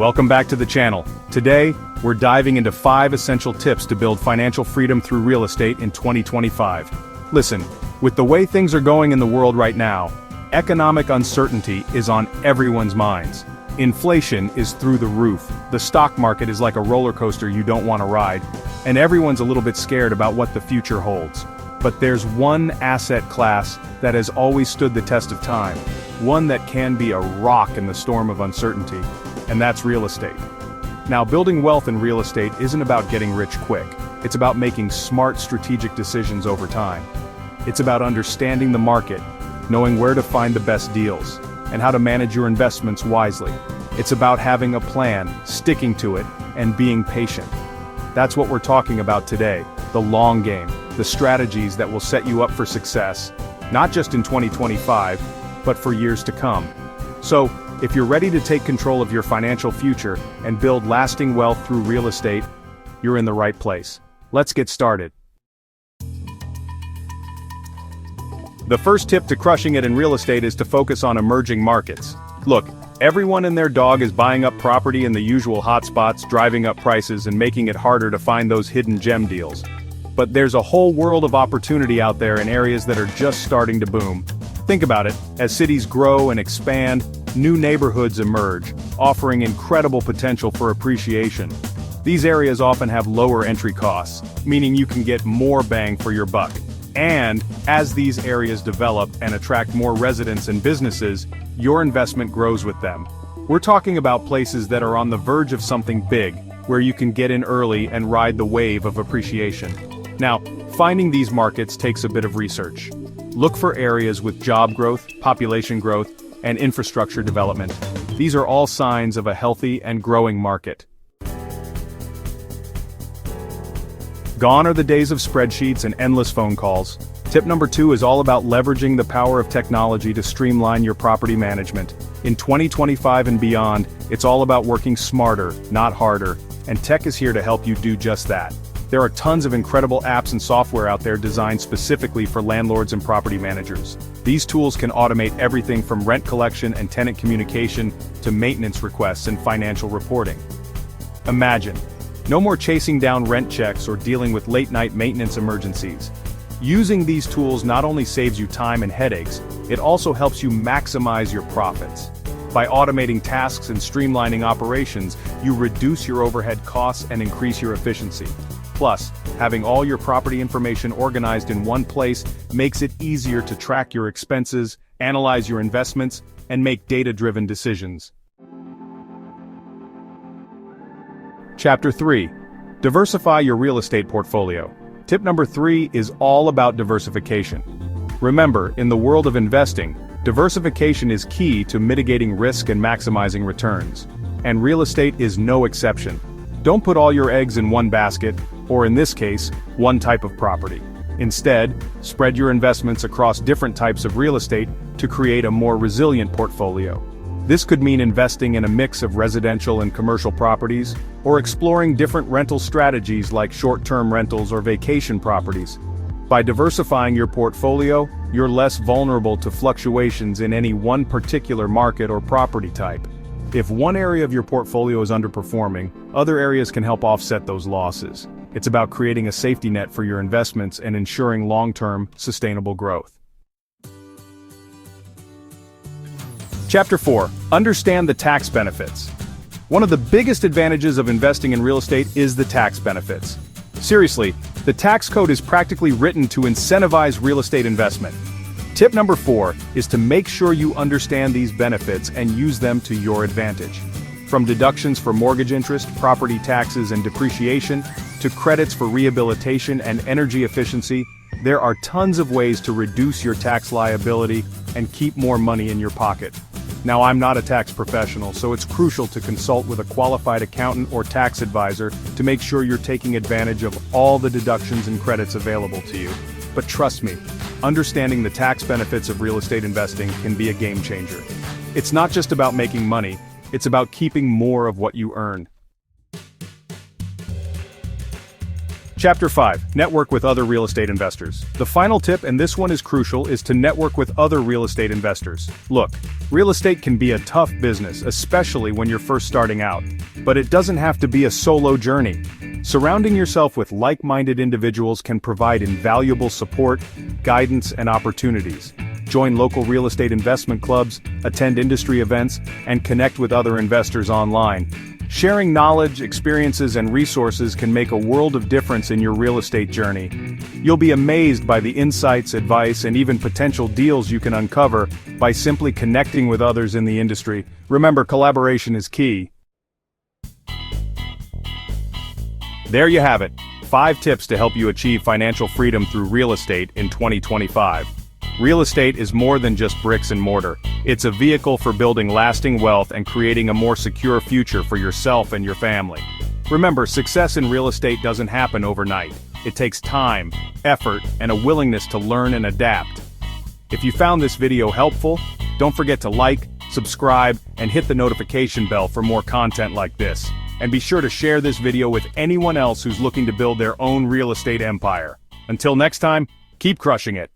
Welcome back to the channel. Today, we're diving into 5 essential tips to build financial freedom through real estate in 2025. Listen, with the way things are going in the world right now, economic uncertainty is on everyone's minds. Inflation is through the roof, the stock market is like a roller coaster you don't want to ride, and everyone's a little bit scared about what the future holds. But there's one asset class that has always stood the test of time, one that can be a rock in the storm of uncertainty, and that's real estate. Now, building wealth in real estate isn't about getting rich quick. It's about making smart strategic decisions over time. It's about understanding the market, knowing where to find the best deals, and how to manage your investments wisely. It's about having a plan, sticking to it, and being patient. That's what we're talking about today, the long game, the strategies that will set you up for success, not just in 2025, but for years to come. So, if you're ready to take control of your financial future and build lasting wealth through real estate, you're in the right place. Let's get started. The first tip to crushing it in real estate is to focus on emerging markets. Look, everyone and their dog is buying up property in the usual hotspots, driving up prices and making it harder to find those hidden gem deals. But there's a whole world of opportunity out there in areas that are just starting to boom. Think about it, as cities grow and expand, new neighborhoods emerge, offering incredible potential for appreciation. These areas often have lower entry costs, meaning you can get more bang for your buck. And, as these areas develop and attract more residents and businesses, your investment grows with them. We're talking about places that are on the verge of something big, where you can get in early and ride the wave of appreciation. Now, finding these markets takes a bit of research. Look for areas with job growth, population growth, and infrastructure development. These are all signs of a healthy and growing market. Gone are the days of spreadsheets and endless phone calls. Tip number 2 is all about leveraging the power of technology to streamline your property management. In 2025 and beyond, it's all about working smarter, not harder, and tech is here to help you do just that. There are tons of incredible apps and software out there designed specifically for landlords and property managers. These tools can automate everything from rent collection and tenant communication to maintenance requests and financial reporting. Imagine, no more chasing down rent checks or dealing with late-night maintenance emergencies. Using these tools not only saves you time and headaches, it also helps you maximize your profits. By automating tasks and streamlining operations, you reduce your overhead costs and increase your efficiency. Plus, having all your property information organized in one place makes it easier to track your expenses, analyze your investments, and make data-driven decisions. Chapter 3. Diversify your real estate portfolio. Tip number 3 is all about diversification. Remember, in the world of investing, diversification is key to mitigating risk and maximizing returns. And real estate is no exception. Don't put all your eggs in one basket, or in this case, one type of property. Instead, spread your investments across different types of real estate to create a more resilient portfolio. This could mean investing in a mix of residential and commercial properties, or exploring different rental strategies like short-term rentals or vacation properties. By diversifying your portfolio, you're less vulnerable to fluctuations in any one particular market or property type. If one area of your portfolio is underperforming, other areas can help offset those losses. It's about creating a safety net for your investments and ensuring long-term, sustainable growth. Chapter 4. Understand the tax benefits. One of the biggest advantages of investing in real estate is the tax benefits. Seriously, the tax code is practically written to incentivize real estate investment. Tip number 4 is to make sure you understand these benefits and use them to your advantage. From deductions for mortgage interest, property taxes and depreciation, to credits for rehabilitation and energy efficiency, there are tons of ways to reduce your tax liability and keep more money in your pocket. Now, I'm not a tax professional, so it's crucial to consult with a qualified accountant or tax advisor to make sure you're taking advantage of all the deductions and credits available to you. But trust me, understanding the tax benefits of real estate investing can be a game changer. It's not just about making money, it's about keeping more of what you earn. Chapter 5. Network with other real estate investors. The final tip, and this one is crucial, is to network with other real estate investors. Look, real estate can be a tough business, especially when you're first starting out. But it doesn't have to be a solo journey. Surrounding yourself with like-minded individuals can provide invaluable support, guidance, and opportunities. Join local real estate investment clubs, attend industry events, and connect with other investors online. Sharing knowledge, experiences, and resources can make a world of difference in your real estate journey. You'll be amazed by the insights, advice, and even potential deals you can uncover by simply connecting with others in the industry. Remember, collaboration is key. There you have it. 5 tips to help you achieve financial freedom through real estate in 2025. Real estate is more than just bricks and mortar. It's a vehicle for building lasting wealth and creating a more secure future for yourself and your family. Remember, success in real estate doesn't happen overnight. It takes time, effort, and a willingness to learn and adapt. If you found this video helpful, don't forget to like, subscribe, and hit the notification bell for more content like this. And be sure to share this video with anyone else who's looking to build their own real estate empire. Until next time, keep crushing it.